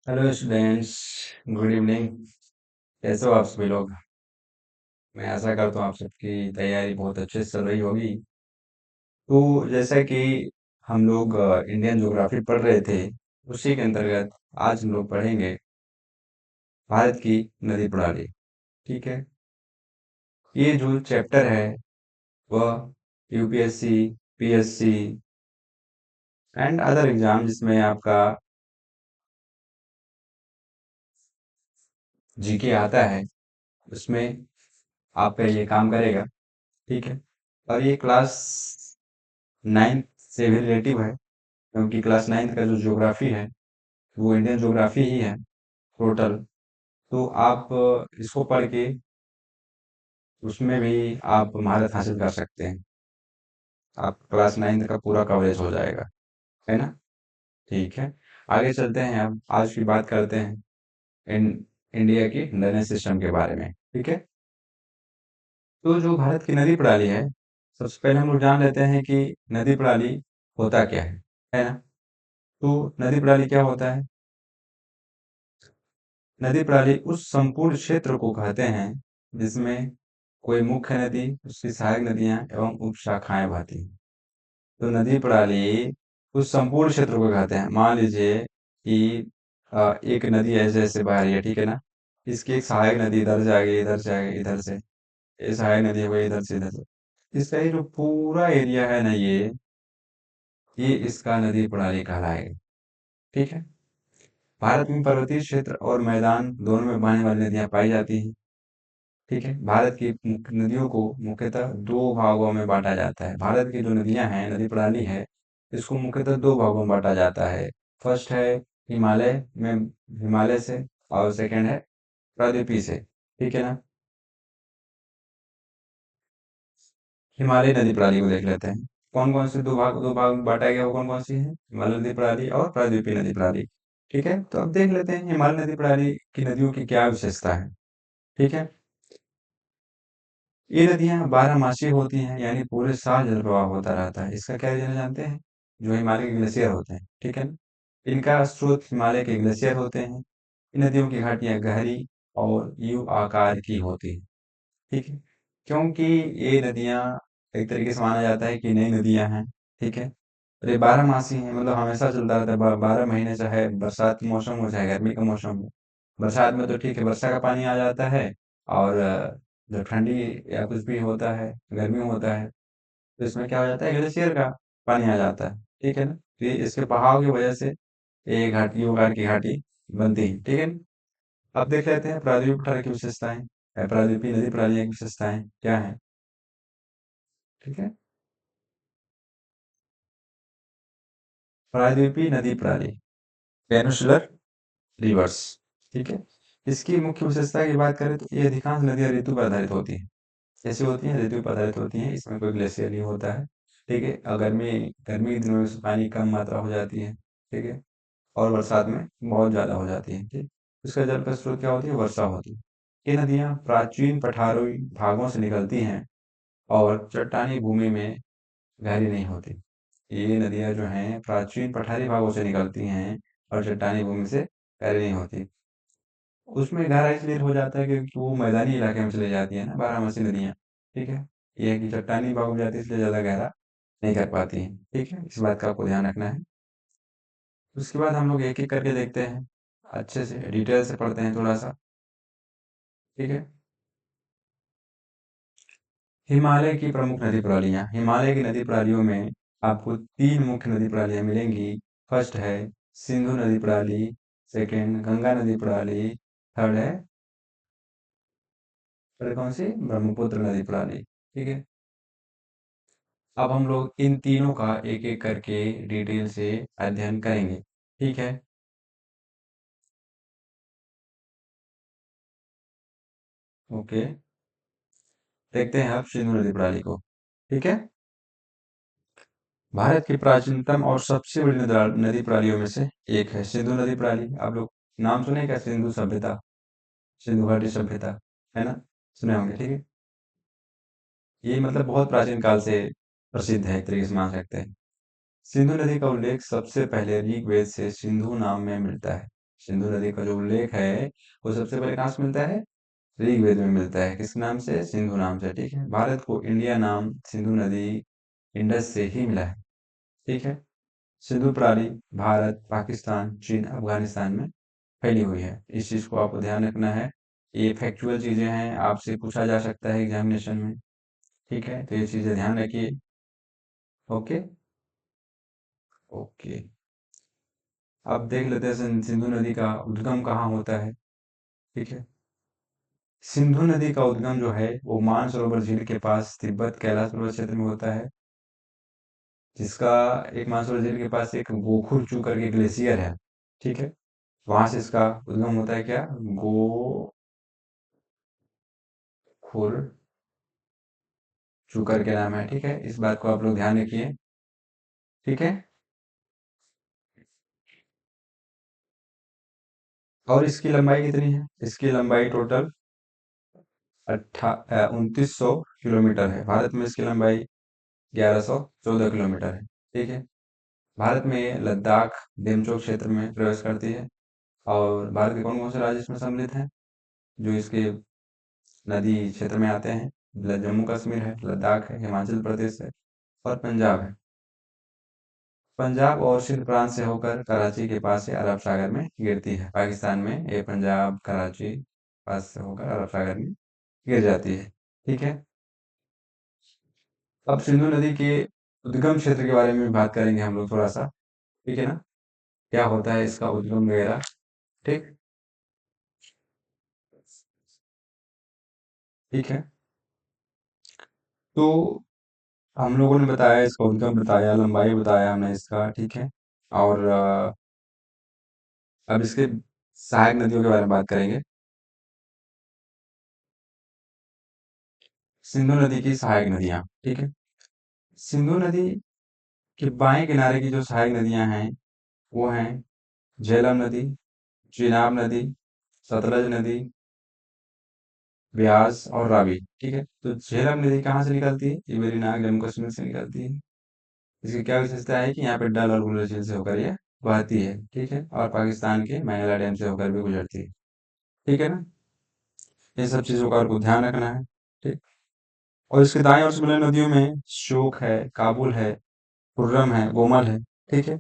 Hello students. Good evening. कैसे हो आप सभी लोग? मैं आशा करता हूँ आप सबकी तैयारी बहुत अच्छे से चल रही होगी। तो जैसा कि हम लोग इंडियन ज्योग्राफी पढ़ रहे थे, उसी के अंतर्गत आज हम लोग पढ़ेंगे भारत की नदी प्रणाली। ठीक है। ये जो चैप्टर है वह UPSC, PSC and other exam जिसमें आपका जीके आता है, उसमें आपका ये काम करेगा। ठीक है। और ये क्लास 9th से भी रिलेटिव है, क्योंकि क्लास 9th का जो ज्योग्राफी है वो इंडियन ज्योग्राफी ही है टोटल। तो आप इसको पढ़ के उसमें भी आप महारत हासिल कर सकते हैं। आप क्लास 9th का पूरा कवरेज हो जाएगा, है ना? ठीक है। आगे चलते हैं। अब आज की बात करते हैं इन इंडिया की ड्रेनेज सिस्टम के बारे में। ठीक है। तो जो भारत की नदी प्रणाली है, सबसे पहले हम लोग जान लेते हैं कि नदी प्रणाली होता क्या है ना? तो नदी प्रणाली क्या होता है? नदी प्रणाली उस संपूर्ण क्षेत्र को कहते हैं जिसमें कोई मुख्य नदी, उसकी सहायक नदियां एवं उप शाखाएं बहती हैं। तो नदी प्रणाली उस संपूर्ण क्षेत्र को कहते हैं। मान लीजिए कि एक नदी ऐसे ऐसे बह रही है, ठीक है ना? इसकी एक सहायक नदी इधर से आगे, इधर से आगे, इधर से, ये सहायक नदी हो गई इधर से इधर से। इसका ये जो पूरा एरिया है ना, ये इसका नदी प्रणाली कहलाएगा। ठीक है। भारत में पर्वतीय क्षेत्र और मैदान दोनों में बहने वाली नदियां पाई जाती हैं। ठीक है। भारत की मुख्य नदियों को मुख्यतः दो भागों में बांटा जाता है। भारत की जो नदियां हैं, नदी प्रणाली है, इसको मुख्यतः दो भागों में बांटा जाता है। फर्स्ट है हिमालय में, हिमालय से, और सेकंड है प्रायद्वीपीय से। ठीक है ना? हिमालय नदी प्रणाली को देख लेते हैं। कौन कौन से दो भाग में बांटा गया, वो कौन कौन सी है? हिमालय नदी प्रणाली और प्रायद्वीपीय नदी प्रणाली। ठीक है। तो अब देख लेते हैं हिमालय नदी प्रणाली की नदियों की क्या विशेषता है। ठीक है। ये नदियाँ बारहमासी होती हैं, यानी पूरे साल जल प्रवाह होता रहता है। इसका क्या रीज़न है जानते हैं? जो हिमालय के ग्लेशियर होते हैं, ठीक है ना? इनका स्रोत हिमालय के ग्लेशियर होते हैं। इन नदियों की घाटियाँ गहरी और यू आकार की होती हैं। ठीक है। क्योंकि ये नदियाँ एक तरीके से माना जाता है कि नई नदियाँ हैं। ठीक है। और ये बारहमासी हैं, मतलब हमेशा चलता रहता है। 12 महीने, चाहे बरसात का मौसम हो चाहे गर्मी का मौसम हो। बरसात में तो ठीक है, वर्षा का पानी आ जाता है। और जब ठंडी या कुछ भी होता है, गर्मी में होता है, तो इसमें क्या हो जाता है, ग्लेशियर का पानी आ जाता है। ठीक है ना? तो ये इसके बहाव की वजह से ये घाटी, योगार की घाटी बनती है। ठीक है ना? अब देख लेते हैं प्रायद्वीप पठार की विशेषताएं। प्रायद्वीपीय नदी प्रणाली की विशेषताएं क्या है? ठीक है। प्रायद्वीपीय नदी प्रणाली, पेनिनसुलर रिवर्स। ठीक है। इसकी मुख्य विशेषता की बात करें तो ये अधिकांश नदियां ऋतु पर आधारित होती हैं। कैसी होती हैं? ऋतु पर आधारित होती हैं। इसमें कोई ग्लेशियर नहीं होता है। ठीक है। और गर्मी गर्मी के दिनों में इसमें पानी कम मात्रा हो जाती है। ठीक है। और बरसात में बहुत ज़्यादा हो जाती है। ठीक। इसका जल का स्रोत क्या होती है? वर्षा होती है। ये नदियाँ प्राचीन पठारी भागों से निकलती हैं और चट्टानी भूमि में गहरी नहीं होती। ये नदियाँ जो हैं प्राचीन पठारी भागों से निकलती हैं और चट्टानी भूमि से गहरी नहीं होती। उसमें गहरा इसलिए हो जाता है क्योंकि वो मैदानी इलाके में चली जाती है ना, बारहमासी नदियाँ। ठीक है। ये है कि चट्टानी भाग में जाती है, इसलिए ज़्यादा गहरा नहीं कर पाती हैं। ठीक है। इस बात का आपको ध्यान रखना है। उसके बाद हम लोग एक एक करके देखते हैं, अच्छे से डिटेल से पढ़ते हैं थोड़ा सा। ठीक है। हिमालय की प्रमुख नदी प्रणालियाँ। हिमालय की नदी प्रणालियों में आपको तीन मुख्य नदी प्रणालियाँ मिलेंगी। फर्स्ट है सिंधु नदी प्रणाली, सेकंड गंगा नदी प्रणाली, थर्ड है, थर्ड कौन सी? ब्रह्मपुत्र नदी प्रणाली। ठीक है। अब हम लोग इन तीनों का एक एक करके डिटेल से अध्ययन करेंगे। ठीक है। ओके। देखते हैं अब सिंधु नदी प्रणाली को। ठीक है। भारत की प्राचीनतम और सबसे बड़ी नदी प्रणालियों में से एक है सिंधु नदी प्रणाली। आप लोग नाम सुने क्या? सिंधु सभ्यता, सिंधु घाटी सभ्यता, है ना? सुने होंगे। ठीक है। ये मतलब बहुत प्राचीन काल से प्रसिद्ध है, एक तरीके से मान सकते हैं। सिंधु नदी का उल्लेख सबसे पहले ऋग्वेद से सिंधु नाम में मिलता है। सिंधु नदी का जो उल्लेख है वो सबसे पहले कहाँ से मिलता है? ऋग्वेद में मिलता है। किस नाम से? सिंधु नाम से। ठीक है, भारत को इंडिया नाम सिंधु नदी इंडस से ही मिला है। ठीक है, सिंधु प्रणाली भारत, पाकिस्तान, चीन, अफगानिस्तान में फैली हुई है। इस चीज को आपको ध्यान रखना है। ये फैक्चुअल चीजें हैं, आपसे पूछा जा सकता है एग्जामिनेशन में। ठीक है, तो ये चीजें ध्यान रखिए। ओके। ओके, अब देख लेते हैं सिंधु नदी का उद्गम कहाँ होता है। ठीक है, सिंधु नदी का उद्गम जो है वो मानसरोवर झील के पास तिब्बत कैलाश पर्वत क्षेत्र में होता है। जिसका एक मानसरोवर झील के पास एक गोखुरचू करके ग्लेशियर है। ठीक है, वहां से इसका उद्गम होता है। क्या? गोखुरचू करके नाम है। ठीक है, इस बात को आप लोग ध्यान रखिए। ठीक है, और इसकी लंबाई कितनी है? इसकी लंबाई टोटल 2900 किलोमीटर है। भारत में इसकी लंबाई 1114 किलोमीटर है। ठीक है, भारत में ये लद्दाख डेमचोक क्षेत्र में प्रवेश करती है। और भारत के कौन कौन से राज्य इसमें सम्मिलित हैं जो इसके नदी क्षेत्र में आते हैं? जम्मू कश्मीर है, लद्दाख है, हिमाचल प्रदेश है और पंजाब है। पंजाब और सिंध प्रांत से होकर कराची के पास से अरब सागर में गिरती है। पाकिस्तान में ये पंजाब कराची पास से होकर अरब सागर में गिर जाती है। ठीक है, अब सिंधु नदी के उद्गम क्षेत्र के बारे में बात करेंगे हम लोग थोड़ा सा। ठीक है ना, क्या होता है इसका उद्गम वगैरह। ठीक। ठीक है, तो हम लोगों ने बताया, इसका उद्गम बताया, लंबाई बताया हमने इसका। ठीक है, और अब इसके सहायक नदियों के बारे में बात करेंगे। सिंधु नदी की सहायक नदियां। ठीक है, सिंधु नदी के बाएं किनारे की जो सहायक नदियां हैं वो हैं झेलम नदी, चिनाब नदी, सतलज नदी, ब्यास और रावी। ठीक है, तो झेलम नदी कहाँ से निकलती है? ये वेरीनाग जम्मू कश्मीर से निकलती है। इसकी क्या विशेषता है कि यहाँ पे डल और भूलर झील से होकर ये बहती है। ठीक है, और पाकिस्तान के मैनला डैम से होकर भी गुजरती है। ठीक है ना, ये सब चीजों का आपको ध्यान रखना है। ठीक, और इसके दाएं और से मिलने नदियों में शोक है, काबुल है, खुर्रम है, गोमल है। ठीक है,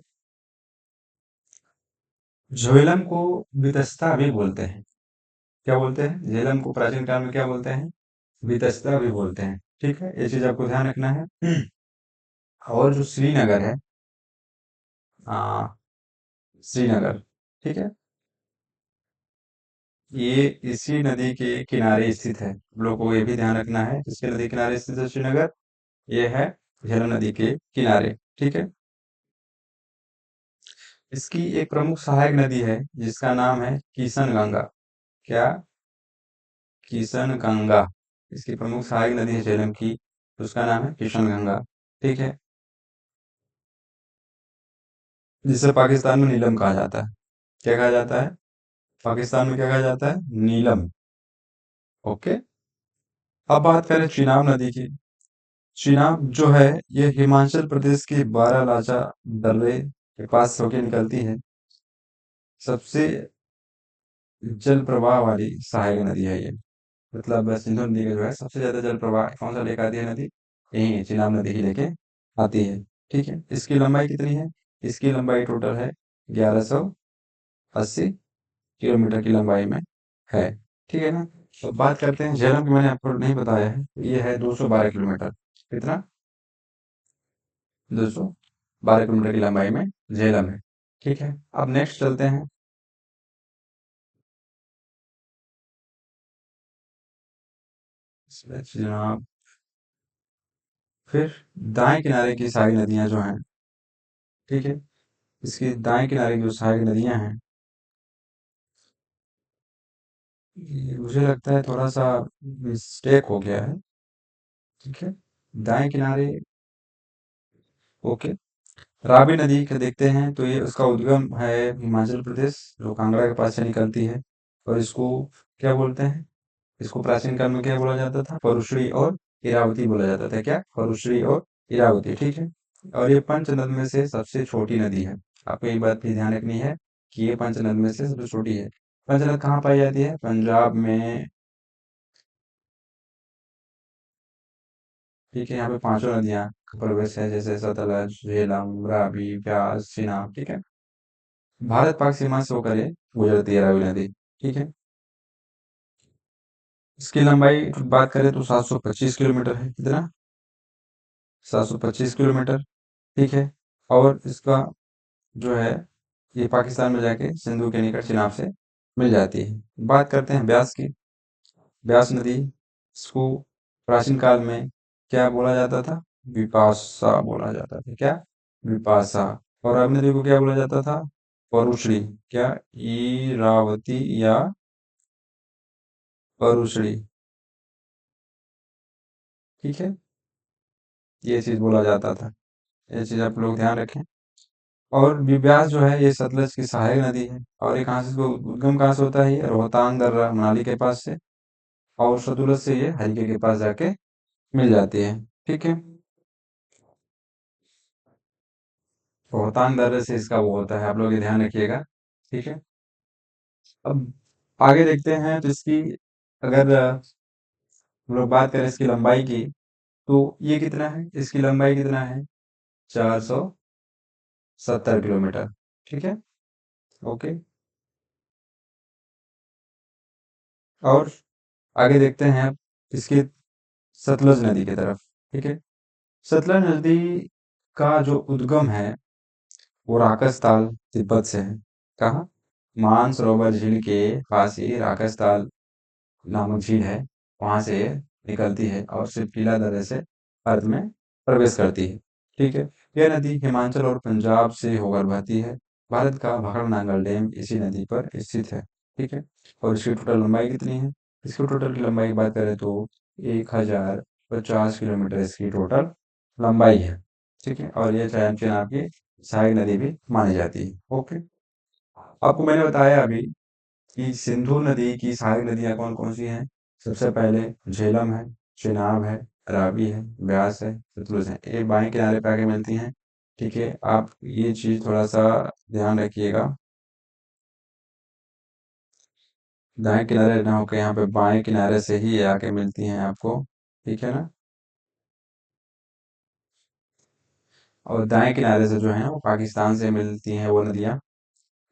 झेलम को वितस्ता भी बोलते हैं। क्या बोलते हैं? झेलम को प्राचीन काल में क्या बोलते हैं? वितस्ता भी बोलते हैं। ठीक है, ये चीज आपको ध्यान रखना है। और जो श्रीनगर है, आ, श्रीनगर, ठीक है, ये इसी नदी के किनारे स्थित है। आप लोगों को ये भी ध्यान रखना है, किसके नदी किनारे स्थित है श्रीनगर? ये है झेलम नदी के किनारे। ठीक है, इसकी एक प्रमुख सहायक नदी है जिसका नाम है किशन गंगा। क्या? किशन गंगा। इसकी प्रमुख सहायक नदी है झेलम की, उसका नाम है किशन गंगा। ठीक है, जिसे पाकिस्तान में नीलम कहा जाता है। क्या कहा जाता है? पाकिस्तान में क्या कहा जाता है? नीलम। ओके, अब बात करें चिनाब नदी की। चिनाब जो है ये हिमाचल प्रदेश के बारालाचा दर्रे के पास होके निकलती है। सबसे जल प्रवाह वाली सहायक नदी है ये। मतलब सिंधु नदी का जो है सबसे ज्यादा जल प्रवाह कौन सा लेकर आती है नदी? यही चिनाब नदी ही लेके आती है। ठीक है, इसकी लंबाई कितनी है? इसकी लंबाई टोटल है 1180 किलोमीटर की लंबाई में है। ठीक है ना, तो बात करते हैं झेलम की। मैंने आपको नहीं बताया है, ये है 212 किलोमीटर। कितना? 212 किलोमीटर की लंबाई में झेलम है। ठीक है, अब नेक्स्ट चलते हैं। जनाब, फिर दाएं किनारे की सारी नदियां जो हैं, ठीक है, इसके दाएं किनारे की जो सहायक नदियां हैं, ये मुझे लगता है थोड़ा सा मिस्टेक हो गया है। ठीक है, दाएं किनारे। ओके, रावी नदी का देखते हैं तो ये उसका उद्गम है हिमाचल प्रदेश, जो कांगड़ा के पास से निकलती है। और इसको क्या बोलते हैं? इसको प्राचीन काल में क्या बोला जाता था? परुश्री और इरावती बोला जाता था। क्या? परुश्री और इरावती। ठीक है, और ये पंच नद में से सबसे छोटी नदी है। आपको ये बात भी ध्यान रखनी है कि ये पंचनद में से सबसे छोटी है। पंचनद कहाँ पाई जाती है? पंजाब में। ठीक है, यहाँ पे पांचों नदियां का प्रवेश है, जैसे सतलज, झेलम, रावी, ब्यास, चिनाब। ठीक है, भारत पाक सीमा से होकर ये गुजरती है रावी नदी। ठीक है, इसकी लंबाई की बात करें तो 725 किलोमीटर है। कितना? 725 किलोमीटर। ठीक है, और इसका जो है ये पाकिस्तान में जाके सिंधु के निकट चिनाब से मिल जाती है। बात करते हैं ब्यास की। ब्यास नदी, इसको प्राचीन काल में क्या बोला जाता था? विपाशा बोला जाता था। क्या? विपाशा। और रावी नदी को क्या बोला जाता था? परुश्री। क्या? इरावती या परुश्री। ठीक है, ये चीज बोला जाता था। ये चीज आप लोग ध्यान रखें। और ब्यास जो है ये सतलज की सहायक नदी है। और ये कहाँ से, इसको उद्गम कहाँ से होता है? ये रोहतांग दर्रा मनाली के पास से। और सतलज से ये हल्के के पास जाके मिल जाती है। ठीक है, रोहतांग दर्रे से इसका वो होता है, आप लोग ये ध्यान रखिएगा। ठीक है, अब आगे देखते हैं तो इसकी अगर हम लोग बात करें इसकी लंबाई की, तो ये कितना है? इसकी लंबाई कितना है? 470 किलोमीटर। ठीक है, ओके। और आगे देखते हैं अब इसकी सतलज नदी की तरफ। ठीक है, सतलज नदी का जो उद्गम है वो राकसताल तिब्बत से है। कहाँ? मानसरोवर झील के पास ही राकसताल नामक झील है, वहां से ये निकलती है और शिवकीला दर्रे से भारत में प्रवेश करती है। ठीक है, यह नदी हिमाचल और पंजाब से होकर बहती है। भारत का भाखड़ा नांगल डैम इसी नदी पर स्थित है। ठीक है, और इसकी टोटल लंबाई कितनी है? इसकी टोटल की लंबाई की बात करें तो 1050 किलोमीटर इसकी टोटल लंबाई है। ठीक है, और ये चैंपियन की सहायक नदी भी मानी जाती है। ओके, आपको मैंने बताया अभी कि सिंधु नदी की सहायक नदियां कौन कौन सी हैं। सबसे पहले झेलम है, चेनाब है, रावी है, ब्यास है, सतलुज है। ये बाएं किनारे पे आके मिलती हैं। ठीक है, आप ये चीज थोड़ा सा ध्यान रखिएगा, दाएं किनारे ना होकर यहाँ पे बाएं किनारे से ही ये आके मिलती हैं आपको। ठीक है ना? और दाएं किनारे से जो है वो पाकिस्तान से मिलती हैं वो नदियां।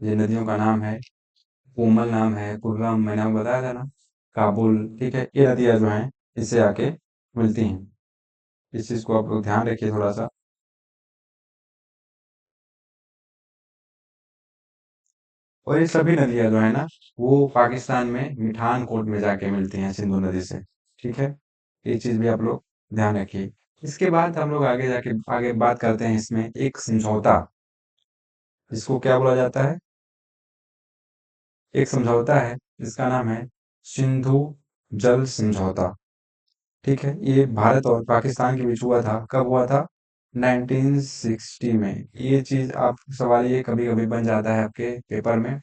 ये नदियों का नाम है, कोमल नाम है, कुर्रम, मैंने आपको बताया था ना, काबुल। ठीक है, ये नदियां जो हैं इससे आके मिलती हैं। इस चीज को आप लोग ध्यान रखिए थोड़ा सा। और ये सभी नदियां जो है ना वो पाकिस्तान में मिठान कोट में जाके मिलती हैं सिंधु नदी से। ठीक है, ये चीज भी आप लोग ध्यान रखिए। इसके बाद हम लोग आगे जाके आगे बात करते हैं इसमें एक समझौता, जिसको क्या बोला जाता है? एक समझौता है, जिसका नाम है सिंधु जल समझौता। ठीक है, ये भारत और पाकिस्तान के बीच हुआ था। कब हुआ था? 1960 में। ये चीज आप सवाल ये कभी कभी बन जाता है आपके पेपर में।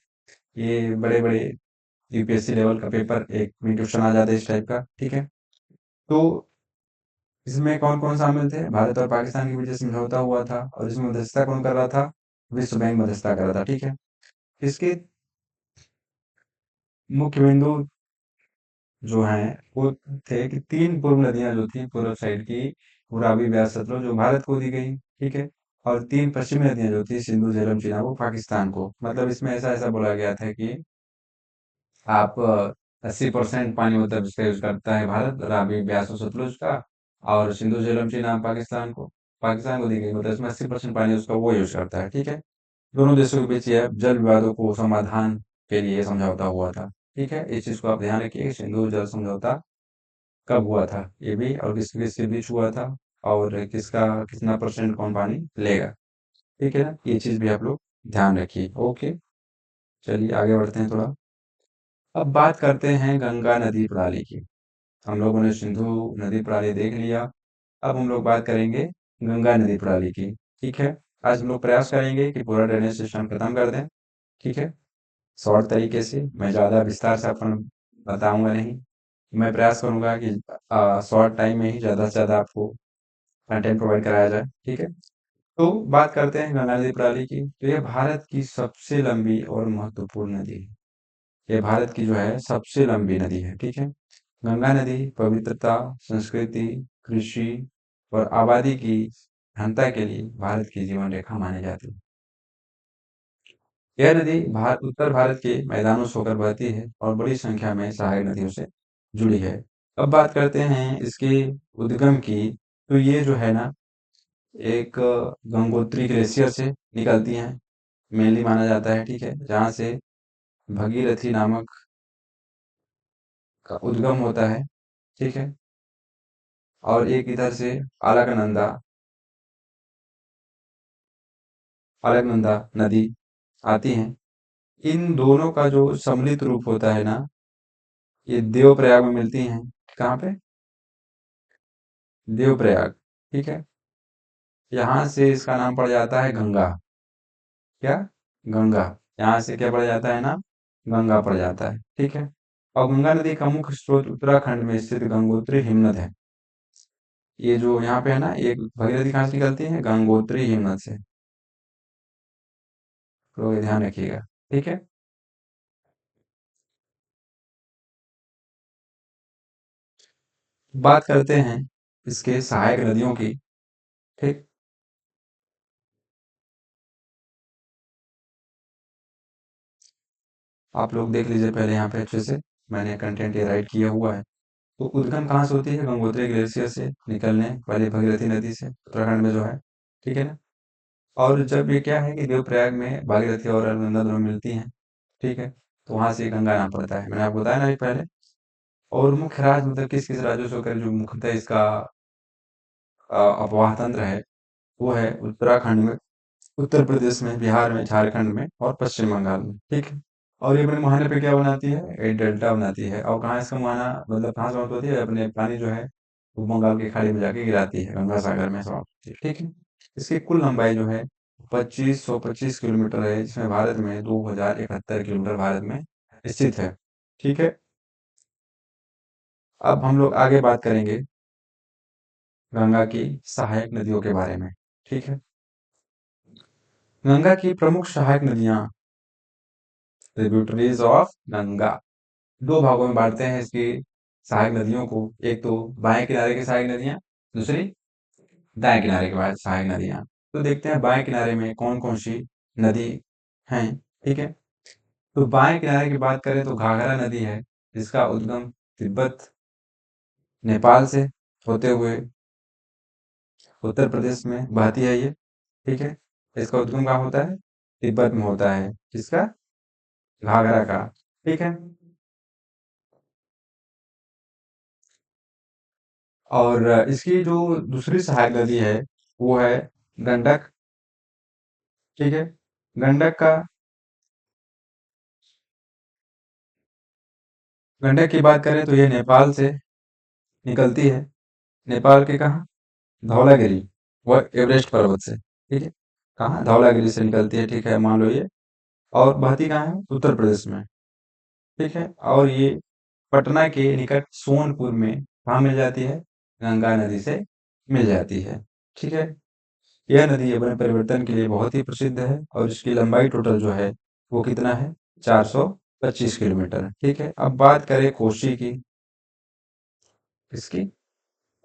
ये बड़े बड़े यूपीएससी लेवल का पेपर एक में क्वेश्चन आ जाता है इस टाइप का। ठीक है, तो इसमें कौन कौन शामिल थे? भारत और पाकिस्तान के बीच समझौता हुआ था, और इसमें मध्यस्थता कौन कर रहा था? विश्व बैंक मध्यस्थता कर रहा था। ठीक है, इसके मुख्य बिंदु जो हैं वो थे कि तीन पूर्व नदियां जो थी पूर्व साइड की, वो रावी, ब्यास, सतलुज, जो भारत को दी गई। ठीक है, और तीन पश्चिमी नदियां जो थी सिंधु, झेलम, चिनाब, वो पाकिस्तान को। मतलब इसमें ऐसा ऐसा बोला गया था कि आप 80% पानी मतलब इसका यूज करता है भारत, रावी, ब्यास और सतलुज का। और सिंधु, झेलम, चिनाब पाकिस्तान को दी गई, मतलब इसमें 80% पानी उसका वो यूज करता है। ठीक है, दोनों देशों के बीच यह जल विवादों को समाधान के लिए समझौता हुआ था। ठीक है, इस चीज को आप ध्यान रखिए कि सिंधु जल समझौता कब हुआ था ये भी, और किसके किसके बीच हुआ था, और किसका कितना परसेंट कौन पानी लेगा। ठीक है ना? ये चीज भी आप लोग ध्यान रखिए। ओके, चलिए आगे बढ़ते हैं थोड़ा। अब बात करते हैं गंगा नदी प्रणाली की। हम लोगों ने सिंधु नदी प्रणाली देख लिया। अब हम लोग बात करेंगे गंगा नदी प्रणाली की। ठीक है, आज हम लोग प्रयास करेंगे कि पूरा ड्रेनेज सिस्टम खत्म कर दें। ठीक है, शॉर्ट तरीके से, मैं ज़्यादा विस्तार से अपन बताऊंगा नहीं। मैं प्रयास करूंगा कि शॉर्ट टाइम में ही ज़्यादा से ज़्यादा आपको कंटेंट प्रोवाइड कराया जाए। ठीक है, तो बात करते हैं गंगा नदी प्रणाली की, तो यह भारत की सबसे लंबी और महत्वपूर्ण नदी है। ये भारत की जो है सबसे लंबी नदी है, ठीक है। गंगा नदी पवित्रता, संस्कृति, कृषि और आबादी की घनता के लिए भारत की जीवन रेखा मानी जाती है। यह नदी उत्तर भारत के मैदानों से होकर बहती है और बड़ी संख्या में सहायक नदियों से जुड़ी है। अब बात करते हैं इसके उद्गम की, तो ये जो है ना एक गंगोत्री ग्लेशियर से निकलती हैं, मेनली माना जाता है, ठीक है, जहाँ से भगीरथी नामक का उद्गम होता है, ठीक है। और एक इधर से अलकनंदा अलकनंदा नदी आती हैं। इन दोनों का जो सम्मिलित रूप होता है ना, ये देवप्रयाग में मिलती हैं। कहाँ पे? देवप्रयाग, ठीक है। यहाँ से इसका नाम पड़ जाता है गंगा। क्या? गंगा। यहाँ से क्या पड़ जाता है ना? गंगा पड़ जाता है, ठीक है। और गंगा नदी का मुख्य स्रोत उत्तराखंड में स्थित गंगोत्री हिमनद है। ये जो यहाँ पे है ना, एक भगीरथी कहाँ से निकलती है? गंगोत्री हिमनद से। तो ये ध्यान रखिएगा, ठीक है। बात करते हैं इसके सहायक नदियों की, ठीक। आप लोग देख लीजिए पहले यहाँ पे अच्छे से, मैंने कंटेंट ये राइट किया हुआ है। तो उद्गम कहाँ से होती है? गंगोत्री ग्लेशियर से निकलने वाली भगीरथी नदी से, उत्तराखंड में जो है, ठीक है ना। और जब ये क्या है कि देवप्रयाग में भागीरथी और अलकनंदा दोनों मिलती हैं, ठीक है, तो वहां से गंगा नाम पड़ता है, मैंने आपको बताया ना अभी पहले। और मुख्य राज्य मतलब किस किस राज्यों से होकर जो मुख्यतः इसका अपवाह तंत्र है, वो है उत्तराखंड में, उत्तर प्रदेश में, बिहार में, झारखंड में और पश्चिम बंगाल में, ठीक है। और ये अपने मुहाने पे क्या बनाती है? एक डेल्टा बनाती है। और कहाँ इसका मुहाना मतलब कहाँ समाप्त होती है? अपने पानी जो है वो बंगाल की खाड़ी में जाके गिराती है, गंगा सागर में समाप्त होती है, ठीक है। इसकी कुल लंबाई जो है 2525 किलोमीटर है, जिसमें भारत में 2071 किलोमीटर भारत में स्थित है, ठीक है। अब हम लोग आगे बात करेंगे गंगा की सहायक नदियों के बारे में, ठीक है। गंगा की प्रमुख सहायक नदियां, ट्रिब्यूटरीज ऑफ गंगा, दो भागों में बांटते हैं इसकी सहायक नदियों को। एक तो बाएं किनारे की सहायक नदियां, दूसरी दाएं किनारे की सहायक नदियां। तो देखते हैं बाएं किनारे में कौन कौन सी नदी हैं, ठीक है। तो बाएं किनारे की बात करें तो घाघरा नदी है, जिसका उद्गम तिब्बत, नेपाल से होते हुए उत्तर प्रदेश में बहती है ये, ठीक है। इसका उद्गम कहाँ होता है? तिब्बत में होता है। किसका? घाघरा का, ठीक है। और इसकी जो दूसरी सहायक नदी है वो है गंडक, ठीक है। गंडक का गंडक की बात करें तो ये नेपाल से निकलती है। नेपाल के कहाँ? धौलागिरी व एवरेस्ट पर्वत से, ठीक है। कहाँ? धौलागिरी से निकलती है, ठीक है, मान लो ये। और बहती कहाँ है? उत्तर प्रदेश में, ठीक है। और ये पटना के निकट सोनपुर में कहाँ मिल जाती है? गंगा नदी से मिल जाती है, ठीक है। यह नदी अपने परिवर्तन के लिए बहुत ही प्रसिद्ध है और इसकी लंबाई टोटल जो है वो कितना है? 425 किलोमीटर, ठीक है। अब बात करें कोसी की, इसकी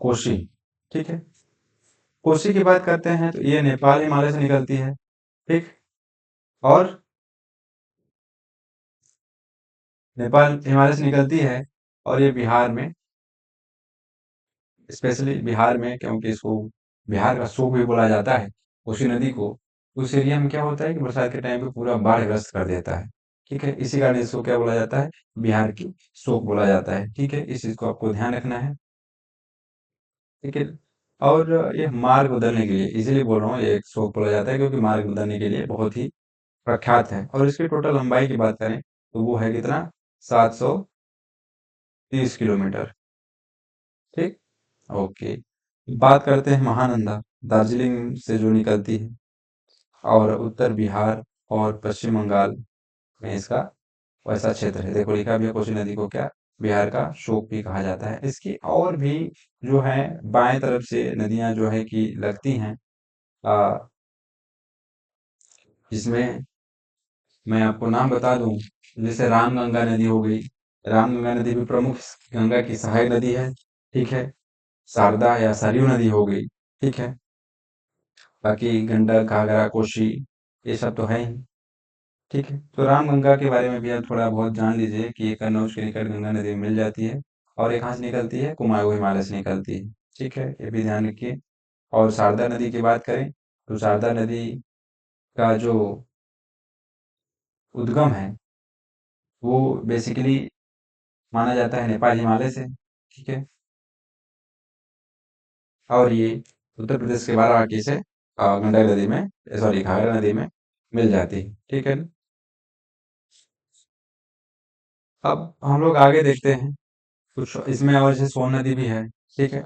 कोसी, ठीक है। कोसी की बात करते हैं तो ये नेपाल हिमालय से निकलती है, ठीक। और नेपाल हिमालय से निकलती है और ये बिहार में, स्पेशली बिहार में, क्योंकि इसको बिहार का शोक भी बोला जाता है कोसी नदी को। उस एरिया में क्या होता है कि बरसात के टाइम पे पूरा बाढ़ग्रस्त कर देता है, ठीक है। इसी कारण इसको क्या बोला जाता है? बिहार की शोक बोला जाता है, ठीक है। इस चीज को आपको ध्यान रखना है, ठीक है। और ये मार्ग बदलने के लिए इसीलिए बोल रहा हूँ ये एक शोक बोला जाता है, क्योंकि मार्ग बदलने के लिए बहुत ही प्रख्यात है। और इसकी टोटल लंबाई की बात करें तो वो है कितना? 730 किलोमीटर, ठीक। ओके। बात करते हैं महानंदा, दार्जिलिंग से जो निकलती है और उत्तर बिहार और पश्चिम बंगाल में इसका वैसा क्षेत्र है। देखो लिखा भी है कोसी नदी को क्या? बिहार का शोक भी कहा जाता है। इसकी और भी जो है बाएं तरफ से नदियां जो है कि लगती हैं, जिसमें मैं आपको नाम बता दूं, जैसे रामगंगा नदी हो गई। रामगंगा नदी भी प्रमुख गंगा की सहायक नदी है। ठीक है। शारदा या सरयू नदी हो गई। ठीक है। बाकी गंडक, घाघरा, कोसी, ये सब तो है ही। ठीक है। तो रामगंगा के बारे में भी आप थोड़ा बहुत जान लीजिए कि ये कन्नौज के निकट गंगा नदी में मिल जाती है। और ये कहाँ से निकलती है? कुमाऊं हिमालय से निकलती है। ठीक है, ये भी ध्यान रखिए। और शारदा नदी की बात करें तो शारदा नदी का जो उद्गम है वो बेसिकली माना जाता है नेपाल हिमालय से। ठीक है। और ये उत्तर प्रदेश के बाराबंकी से गंडक नदी में, सॉरी, घाघरा नदी में मिल जाती है। ठीक है। अब हम लोग आगे देखते हैं, कुछ इसमें और जैसे सोन नदी भी है। ठीक है।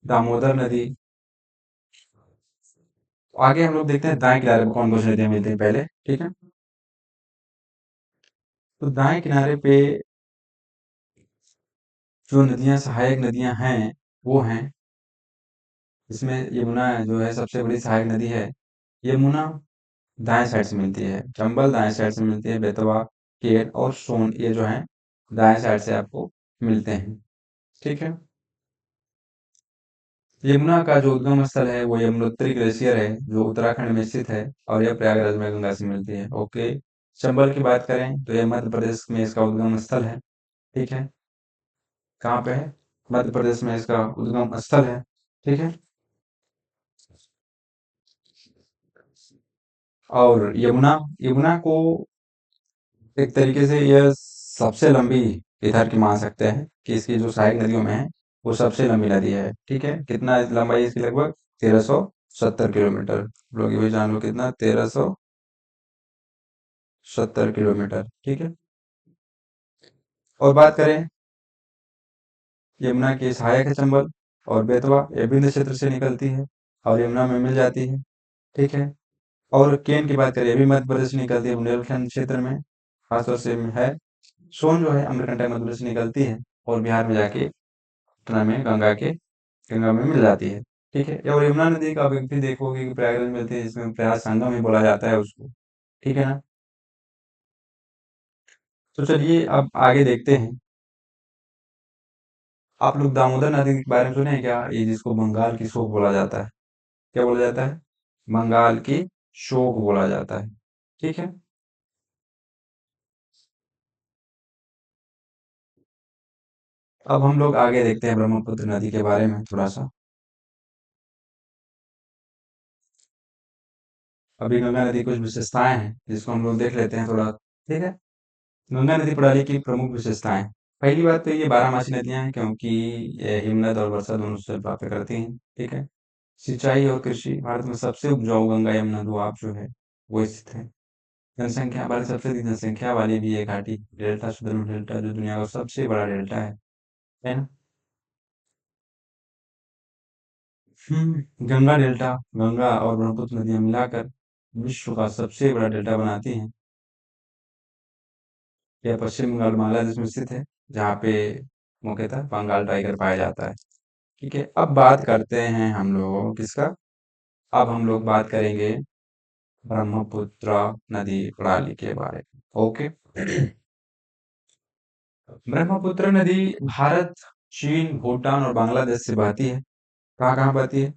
दामोदर नदी। आगे हम लोग देखते हैं दाएं किनारे पर कौन कौन सी नदियां मिलती हैं पहले। ठीक है। तो दाएं किनारे पे जो नदियां, सहायक नदियां हैं, वो हैं, इसमें यमुना जो है सबसे बड़ी सहायक नदी है। यमुना दाएं साइड से मिलती है, चंबल दाएं साइड से मिलती है, बेतवा, केर और सोन ये जो है दाएं साइड से आपको मिलते हैं। ठीक है। यमुना का जो उद्गम स्थल है वो यमुनोत्री ग्लेशियर है, जो उत्तराखंड में स्थित है। और यह प्रयागराज में गंगा से मिलती है। ओके। चंबल की बात करें तो यह मध्य प्रदेश में इसका उद्गम स्थल है। ठीक है। कहाँ पे है? मध्य प्रदेश में इसका उद्गम स्थल है। ठीक है। और यमुना, यमुना को एक तरीके से यह सबसे लंबी इधर की मान सकते हैं कि इसकी जो सहायक नदियों में है वो सबसे लंबी नदी है। ठीक है। कितना लंबाई है इसकी? लगभग 1370 किलोमीटर। आप लोग ये भी जान लो कितना, 1370 किलोमीटर। ठीक है। और बात करें, यमुना की सहायक है चंबल और बेतवा, ये विंध्य क्षेत्र से निकलती है और यमुना में मिल जाती है। ठीक है। और केन की बात करें, ये भी मध्य प्रदेश से निकलती है, बुंदेलखंड क्षेत्र में खासतौर से है। सोन जो है अमरकंटक मध्य प्रदेश से निकलती है और बिहार में जाके पटना में गंगा में मिल जाती है। ठीक है। और यमुना नदी का आप भी देखोगे कि प्रयागराज में मिलती है, जिसमें प्रयाग संगम ही बोला जाता है उसको। ठीक है ना। तो चलिए अब आगे देखते हैं। आप लोग दामोदर नदी के बारे में सुने हैं क्या? ये जिसको बंगाल की शोक बोला जाता है। क्या बोला जाता है? बंगाल की शोक बोला जाता है। ठीक है। अब हम लोग आगे देखते हैं ब्रह्मपुत्र नदी के बारे में थोड़ा सा। अभी गंगा नदी कुछ विशेषताएं हैं जिसको हम लोग देख लेते हैं थोड़ा। ठीक है। गंगा नदी प्रणाली की प्रमुख विशेषताएं। पहली बात तो ये बारहमासी नदियां हैं, क्योंकि ये हिमनद और वर्षा दोनों से प्राप्त करती हैं। ठीक है। सिंचाई और कृषि, भारत में सबसे उपजाऊ गंगा यमुना दोआब जो है वो स्थित है। जनसंख्या, भारत सबसे अधिक जनसंख्या वाली भी है घाटी, डेल्टा सुदर्शन डेल्टा जो दुनिया का सबसे बड़ा डेल्टा है ना। गंगा डेल्टा, गंगा और ब्रह्मपुत्र नदियां मिलाकर विश्व का सबसे बड़ा डेल्टा बनाती हैं। यह पश्चिम बंगाल बांग्लादेश में स्थित है, जहाँ पे मुख्यतः बंगाल टाइगर पाया जाता है। ठीक है। अब बात करते हैं हम लोग किसका? अब हम लोग बात करेंगे ब्रह्मपुत्र नदी प्रणाली के बारे में। ओके। ब्रह्मपुत्र नदी भारत, चीन, भूटान और बांग्लादेश से बहती है। कहाँ कहाँ बहती है?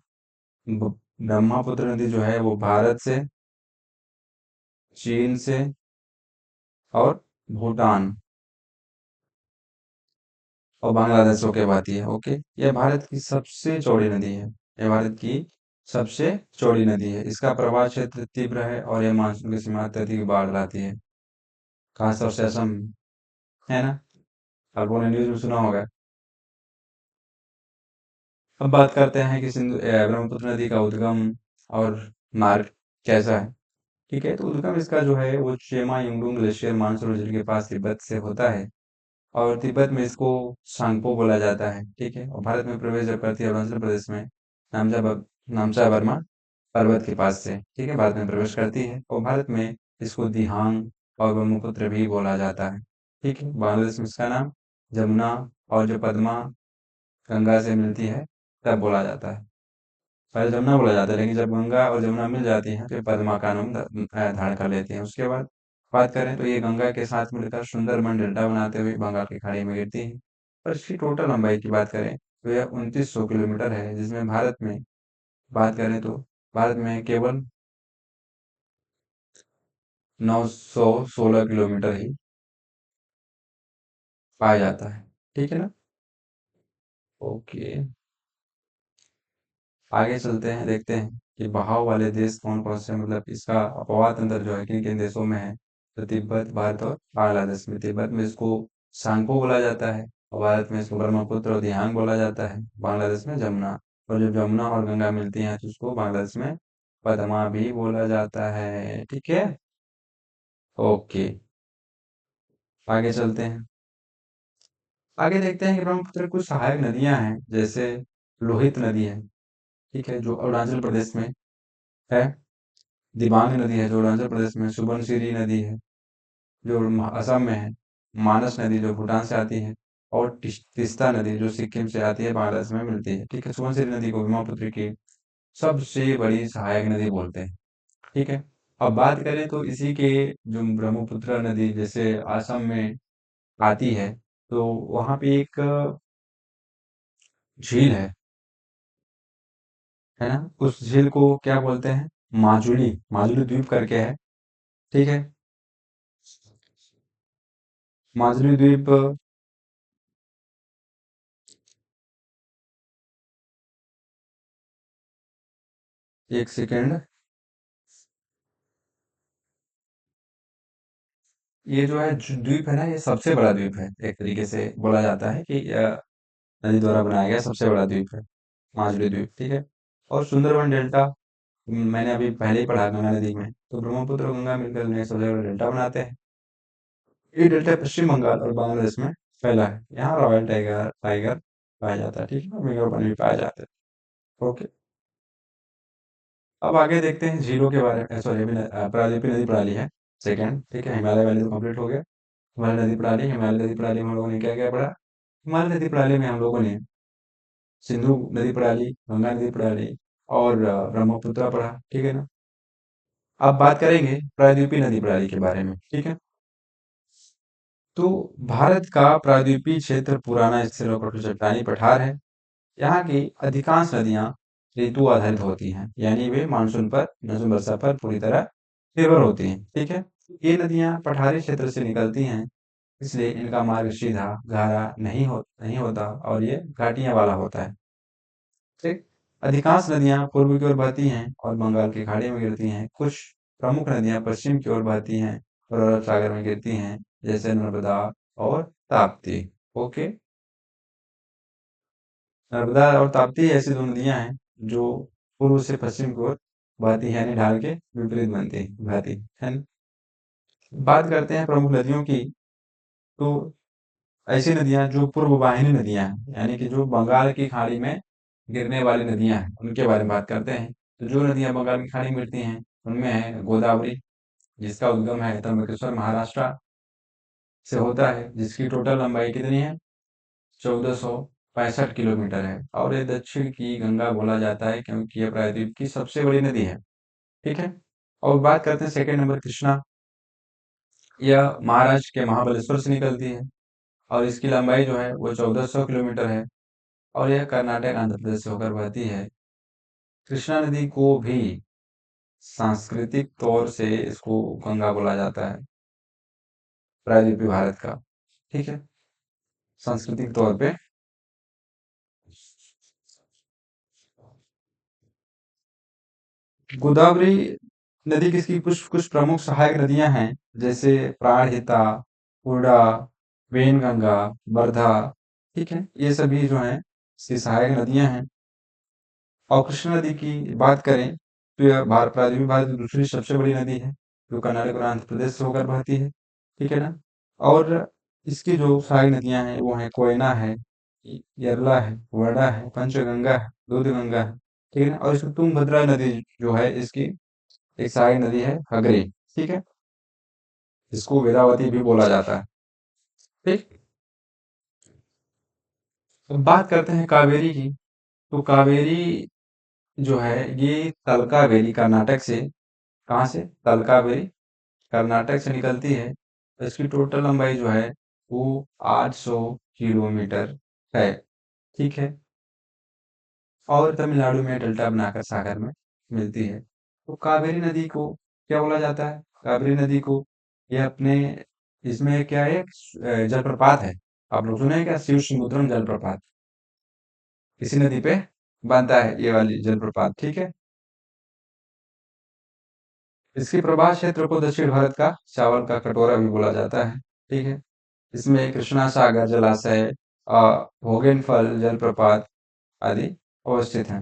ब्रह्मपुत्र नदी जो है वो भारत से, चीन से और भूटान और बांग्लादेश होके बहती है। ओके। यह भारत की सबसे चौड़ी नदी है। यह भारत की सबसे चौड़ी नदी है। इसका प्रवाह क्षेत्र तीव्र है और यह मानसून के समय अत्यधिक बाढ़ लाती है, खासतौर से असम में, है ना। आप लोगों ने न्यूज में सुना होगा। अब बात करते हैं कि ब्रह्मपुत्र नदी का उद्गम और मार्ग कैसा है। ठीक है। तो उद्गम इसका जो है वो चेमा युंगडुंग ग्लेशियर मानसरोवर झील के पास तिब्बत से होता है। और तिब्बत में इसको सांगपो बोला जाता है। ठीक है। और भारत में प्रवेश जब करती है अरुणाचल प्रदेश में नामचा बर्मा पर्वत के पास से, ठीक है, भारत में प्रवेश करती है। और भारत में इसको दिहांग और ब्रह्मपुत्र भी बोला जाता है। ठीक है। बांग्लादेश में इसका नाम जमुना और जो पद्मा गंगा से मिलती है तब बोला जाता है। पहले जमुना बोला जाता है, लेकिन जब गंगा और जमुना मिल जाती हैं तो ये पद्मा का नाम धारण कर लेती हैं। उसके बाद बात करें तो ये गंगा के साथ मिलकर सुंदरबन डेल्टा बनाते हुए बंगाल की खाड़ी में गिरती है। और इसकी टोटल लंबाई की बात करें तो यह 2900 किलोमीटर है, जिसमें भारत में बात करें तो भारत में केवल 916 किलोमीटर ही पाया जाता है। ठीक है ना? ओके, आगे चलते हैं, देखते हैं कि बहाव वाले देश कौन कौन से, मतलब इसका अपवाह तंत्र जो है किन किन देशों में है। तो तिब्बत, भारत और बांग्लादेश में। तिब्बत में इसको सांगपो बोला जाता है, और भारत में इसको ब्रह्मपुत्र और दिहांग बोला जाता है, बांग्लादेश में जमुना। और जब जमुना और गंगा मिलती हैं तो उसको बांग्लादेश में पद्मा भी बोला जाता है। ठीक है, ओके, आगे चलते हैं। आगे देखते हैं कि ब्रह्मपुत्र की कुछ सहायक नदियां हैं, जैसे लोहित नदी है, ठीक है, जो अरुणाचल प्रदेश में है। दिबांग नदी है जो अरुणाचल प्रदेश में, सुबनसिरी नदी है जो असम में है, मानस नदी जो भूटान से आती है, और तिस्ता नदी जो सिक्किम से आती है, बांग्लादेश में मिलती है। ठीक है, सुबनसिरी नदी को ब्रह्मपुत्र की सबसे बड़ी सहायक नदी बोलते हैं। ठीक है, अब बात करें तो इसी के जो ब्रह्मपुत्र नदी जैसे असम में आती है, तो वहां पे एक झील है ना, उस झील को क्या बोलते हैं? माजुली, माजुली द्वीप करके है। ठीक है, माजुली द्वीप, एक सेकेंड, ये जो है द्वीप है ना, ये सबसे बड़ा द्वीप है, एक तरीके से बोला जाता है कि नदी द्वारा बनाया गया सबसे बड़ा द्वीप है माजुली द्वीप। ठीक है, और सुंदरबन डेल्टा, मैंने अभी पहले ही पढ़ा गंगा नदी में, तो ब्रह्मपुत्र और गंगा मिलकर दुनिया का सबसे बड़ा डेल्टा बनाते हैं। ये डेल्टा पश्चिम बंगाल और बांग्लादेश में फैला है। यहाँ रॉयल टाइगर टाइगर पाया जाता है। ठीक है, मेगा भी पाए जाते हैं। ओके, अब आगे देखते हैं झीलों के बारे में। सॉरी, अभी प्रायद्वीपीय नदी प्रणाली है सेकंड। ठीक है, हिमालय वैली तो कंप्लीट हो गया। हिमालय नदी प्रणाली, हिमालय नदी प्रणाली में हम लोगों ने क्या क्या पढ़ा? हिमालय नदी प्रणाली में हम लोगों ने सिंधु नदी प्रणाली, गंगा नदी प्रणाली और ब्रह्मपुत्र पढ़ा। ठीक है ना? अब बात करेंगे प्रायद्वीपीय नदी प्रणाली के बारे में। ठीक है, तो भारत का प्रायद्वीपीय क्षेत्र पुराना स्थिर और कठोर चट्टानी पठार है। यहाँ की अधिकांश नदियां ऋतु आधारित होती हैं, यानी वे मानसून वर्षा पर पूरी तरह निर्भर होती हैं। ठीक है, ये नदियां पठारी क्षेत्र से निकलती हैं, इसलिए इनका मार्ग सीधा गहरा नहीं होता और ये घाटियां वाला होता है। ठीक, अधिकांश नदियां पूर्व की ओर बहती हैं और बंगाल की खाड़ी में गिरती हैं। कुछ प्रमुख नदियां पश्चिम की ओर बहती हैं और अरब सागर में गिरती हैं, जैसे नर्मदा और ताप्ती। ओके, नर्मदा और ताप्ती ऐसी दो नदियां हैं जो पूर्व से पश्चिम की ओर बहती हैं, यानी ढाल के विपरीत बनती बहती है। बात करते हैं प्रमुख नदियों की, तो ऐसी नदियां जो पूर्व वाहिनी नदियां हैं, यानी कि जो बंगाल की खाड़ी में गिरने वाली नदियां हैं, उनके बारे में बात करते हैं। तो जो नदियां बंगाल की खाड़ी में गिरती हैं उनमें है गोदावरी, जिसका उद्गम है त्र्यंबकेश्वर महाराष्ट्र से होता है, जिसकी टोटल लंबाई कितनी है? 1465 किलोमीटर है। और ये दक्षिण की गंगा बोला जाता है क्योंकि यह प्रायद्वीप की सबसे बड़ी नदी है। ठीक है, और बात करते हैं सेकंड नंबर कृष्णा। यह महाराष्ट्र के महाबलेश्वर से निकलती है और इसकी लंबाई जो है वो 1400 किलोमीटर है, और यह कर्नाटक आंध्र प्रदेश से होकर बहती है। कृष्णा नदी को भी सांस्कृतिक तौर से इसको गंगा बोला जाता है, प्रायद्वीपीय भारत का। ठीक है, सांस्कृतिक तौर पे। गोदावरी नदी की इसकी कुछ कुछ प्रमुख सहायक नदियां हैं, जैसे प्राणहिता, पूर्णा, वेनगंगा, वर्धा। ठीक है, ये सभी जो हैं इसकी सहायक नदियां हैं। और कृष्णा नदी की बात करें तो यह प्रायद्वीपीय भारत की दूसरी सबसे बड़ी नदी है, जो कर्नाटक और आंध्र प्रदेश से होकर बहती है। ठीक है ना? और इसकी जो सहायक नदियां हैं वो हैं कोयना है, यरला है, वर्डा है, पंचगंगा है, दूधगंगा है। ठीक है ना? और इसकी तुंगभद्रा नदी जो है इसकी एक सहायक नदी है, हगरी। ठीक है, इसको वेदावती भी बोला जाता है। ठीक, अब बात करते हैं कावेरी की। तो कावेरी जो है ये तलकावेरी कर्नाटक से, कहाँ से? तलकावेरी कर्नाटक से निकलती है। तो इसकी टोटल लंबाई जो है वो 800 किलोमीटर है। ठीक है। और तमिलनाडु में डेल्टा बनाकर सागर में मिलती है। तो कावेरी नदी को क्या बोला जाता है? कावेरी नदी को, ये अपने इसमें क्या है, जलप्रपात है। आप लोग सुने हैं क्या? शिव समुद्रम जलप्रपात इसी नदी पे बनता है, ये वाली जलप्रपात। ठीक है। इसके प्रवाह क्षेत्र को दक्षिण भारत का चावल का कटोरा भी बोला जाता है। ठीक है। इसमें कृष्णा सागर जलाशय, भोगेनफल जलप्रपात आदि अवस्थित हैं।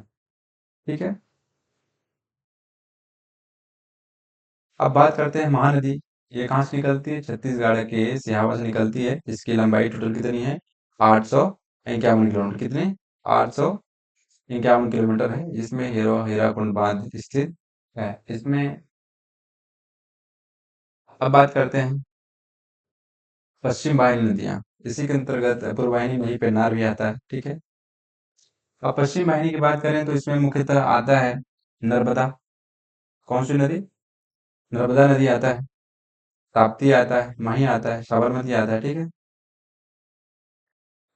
ठीक है। अब बात करते हैं महानदी। ये कहाँ से निकलती है? छत्तीसगढ़ के सिहावा से निकलती है। इसकी लंबाई टोटल कितनी है? 851 किलोमीटर। कितनी? 851 किलोमीटर है। जिसमें हीराकुंड बांध स्थित है इसमें। अब बात करते हैं पश्चिम वाहिनी नदियां। इसी के अंतर्गत पूर्व वाहिनी नदी पेन्नार भी आता है। ठीक है। अब पश्चिम वाहिनी की बात करें तो इसमें मुख्यतः आता है नर्मदा। कौन सी नदी? नर्मदा नदी आता है, ताप्ती आता है, माही आता है, साबरमती आता है। ठीक है।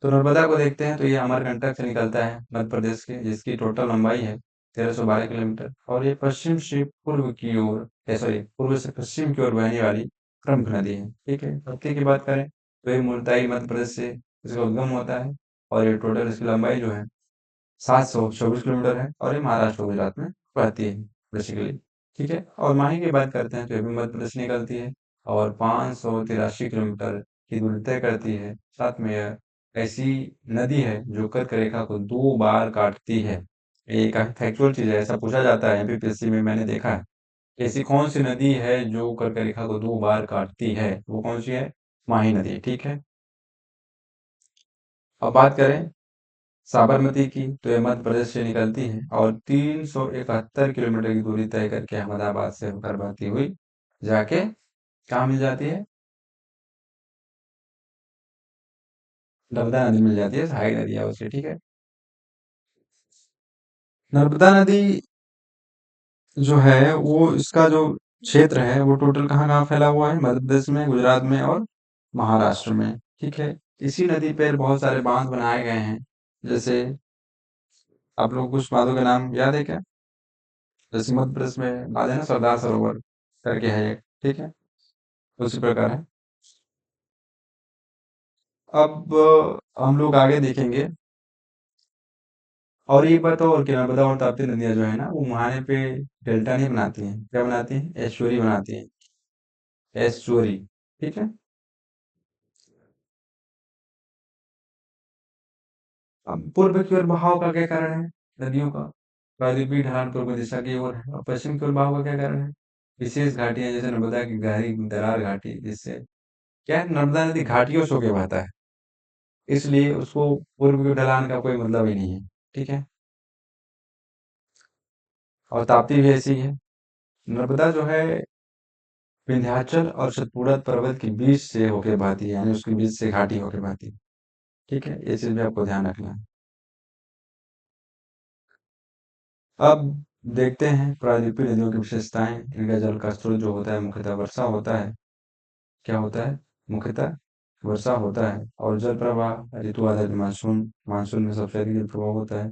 तो नर्मदा को देखते हैं तो ये अमरकंटक से निकलता है मध्य प्रदेश के, जिसकी टोटल लंबाई है 1312 किलोमीटर। और ये पश्चिम से पूर्व की ओर, सॉरी, पूर्व से पश्चिम की ओर बहने वाली प्रमुख नदी है। ठीक है। भक्ति की बात करें तो ये मुल्ताई मध्य प्रदेश से इसका उद्गम होता है। और ये टोटल इसकी लंबाई जो है 724 किलोमीटर है। और ये महाराष्ट्र और गुजरात में बहती है बेसिकली। ठीक है। और माही की बात करते हैं तो ये भी मध्य प्रदेश से निकलती है और 583 किलोमीटर की दूरी तय करती है। साथ में यह ऐसी नदी है जो कर्क रेखा को 2 बार काटती है। ये काफी फैक्चुअल चीज है, ऐसा पूछा जाता है एमपीपीएससी में, मैंने देखा है। ऐसी कौन सी नदी है जो कर्क रेखा को 2 बार काटती है? वो कौन सी है? माही नदी। ठीक है। अब बात करें साबरमती की तो ये मध्य प्रदेश से निकलती है और 371 किलोमीटर की दूरी तय करके अहमदाबाद से होकर बहती हुई जाके कहाँ मिल जाती है? नर्मदा नदी मिल जाती है, सहायक नदी है उसकी। ठीक है। नर्मदा नदी जो है वो, इसका जो क्षेत्र है वो टोटल कहाँ कहाँ फैला हुआ है? मध्य प्रदेश में, गुजरात में और महाराष्ट्र में। ठीक है। इसी नदी पर बहुत सारे बांध बनाए गए हैं। जैसे आप लोग कुछ बांधों के नाम याद है क्या? जैसे मध्य प्रदेश में बांध है ना, सरदार सरोवर करके है एक। ठीक है। उसी प्रकार है। अब हम लोग आगे देखेंगे। और ये बताओ, और क्या नर्मदा और ताप्ती नदियां जो है ना, वो मुहाने पे डेल्टा नहीं बनाती हैं। क्या बनाती हैं? एस्चुअरी बनाती हैं। एस्चुअरी। ठीक है। अब पूर्व की ओर बहाव का क्या कारण है नदियों का? प्रायद्वीपीय ढलान पूर्व दिशा की ओर है। और पश्चिम की ओर बहाव का क्या कारण है? विशेष घाटियां, जैसे नर्मदा की गहरी दरार घाटी, जिससे क्या है, नर्मदा नदी घाटियों से होके बहता है, इसलिए उसको पूर्व की ओर ढलान का कोई मतलब ही नहीं है। ठीक है। और ताप्ती भी ऐसी ही है। नर्मदा जो है विंध्याचल और सतपुड़ा पर्वत के बीच से होके बहती है, यानी उसके बीच से घाटी होके बहती है। ठीक है। ये चीज भी आपको ध्यान रखना है। अब देखते हैं प्रायद्वीपीय नदियों की विशेषताएं। इनका जल का स्रोत जो होता है मुख्यतः वर्षा होता है। क्या होता है? मुख्यतः वर्षा होता है। और जल प्रवाह ऋतु आधारित मानसून, मानसून में सबसे अधिक जल प्रवाह होता है।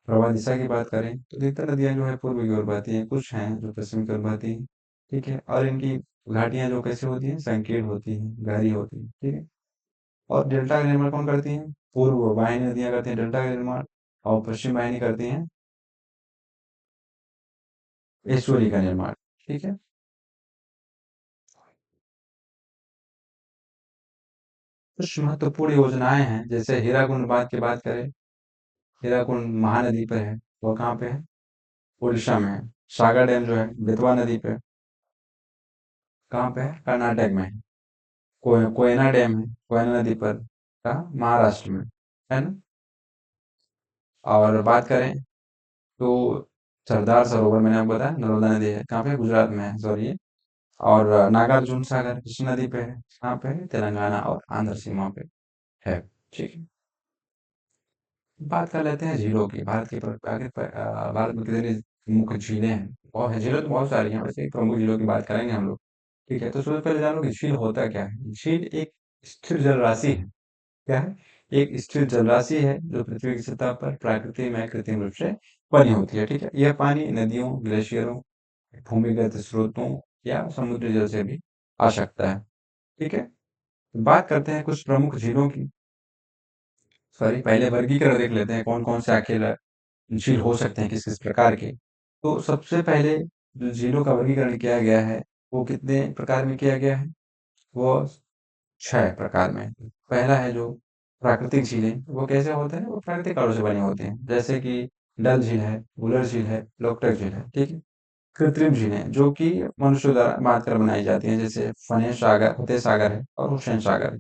प्रवाह दिशा की बात करें तो अधिकतर नदियां जो है पूर्व की ओर बहती हैं, कुछ हैं जो पश्चिम की ओर बहती हैं। ठीक है। और इनकी घाटियां जो कैसी होती हैं? संकीर्ण होती हैं, गहरी होती हैं। ठीक है। और डेल्टा का निर्माण कौन करती है? पूर्व वाहिनी नदियां करती हैं डेल्टा का निर्माण। और पश्चिम वाहिनी करती हैं एस्चुरी का निर्माण। ठीक है। कुछ महत्वपूर्ण योजनाएं हैं, जैसे हीराकुंड बांध की बात करें। हीराकुंड महानदी पे है। वो कहाँ पे है? उड़ीसा में है। सागर डैम जो है बेतवा नदी पे, कहाँ पे है? कर्नाटक में है। कोयना डैम है, कोयना नदी पर, कहाँ? महाराष्ट्र में, है ना। और बात करें तो सरदार सरोवर, मैंने आपको बताया नर्मदा नदी है, कहाँ पे? गुजरात में है, सॉरी। और नागार्जुन सागर किस नदी पे है? कहाँ पे है? तेलंगाना और आंध्र सीमा पे है। ठीक है। बात कर लेते हैं झीलों की। भारत में कितनी मुख्य झीलें हैं? बहुत है, झीलें तो बहुत सारी हैं, वैसे प्रमुख झीलों की बात करेंगे हम लोग। ठीक है, तो सबसे पहले जानो कि झील होता क्या है। झील एक स्थिर जलराशि है। क्या है? एक स्थिर जलराशि है जो पृथ्वी की सतह पर प्रकृति में कृत्रिम रूप से बनी होती है। ठीक है, यह पानी नदियों, ग्लेशियरों, भूमिगत स्रोतों या समुद्री जल से भी आ सकता है। ठीक है, बात करते हैं कुछ प्रमुख झीलों की। सॉरी, पहले वर्गीकरण देख लेते हैं कौन कौन से आखिर झील हो सकते हैं, किस किस प्रकार के। तो सबसे पहले जो झीलों का वर्गीकरण किया गया है वो कितने प्रकार में किया गया है? वो 6 प्रकार में। पहला है जो प्राकृतिक झीलें, वो कैसे होते हैं? वो प्राकृतिक कारणों से बने होते हैं, जैसे कि डल झील है, वुलर झील है, लोकटक झील है। ठीक है, कृत्रिम झीलें जो कि मनुष्य द्वारा बांधकर बनाई जाती हैं, जैसे फतेह सागर है और हुसैन सागर है।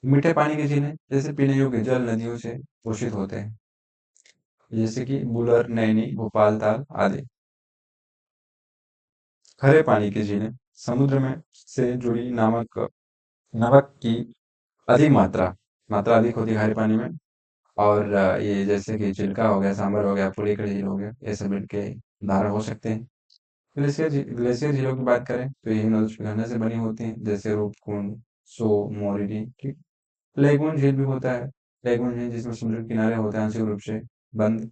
मीठे पानी की झीलें जैसे पीने योग्य जल नदियों से घोषित होते हैं, जैसे कि बुलर, नैनी, भोपाल ताल आदि। खरे पानी की झीलें समुद्र में से जुड़ी नमक नमक की अधिक मात्रा अधिक होती है खारे पानी में। और ये जैसे कि चिल्का हो गया, सांबर हो गया, पुलिकड़ झील हो गया, ये सब इनके उदाहरण हो सकते हैं। ग्लेशियर झीलों की बात करें तो ये हिमनद पिघलने से बनी होती हैं, जैसे रूपकुंड, सो, मोरिनी। ठीक, लेगून झील भी होता है। लेगून झील जिसमें समुद्र के किनारे होते हैं आंशिक रूप से बंद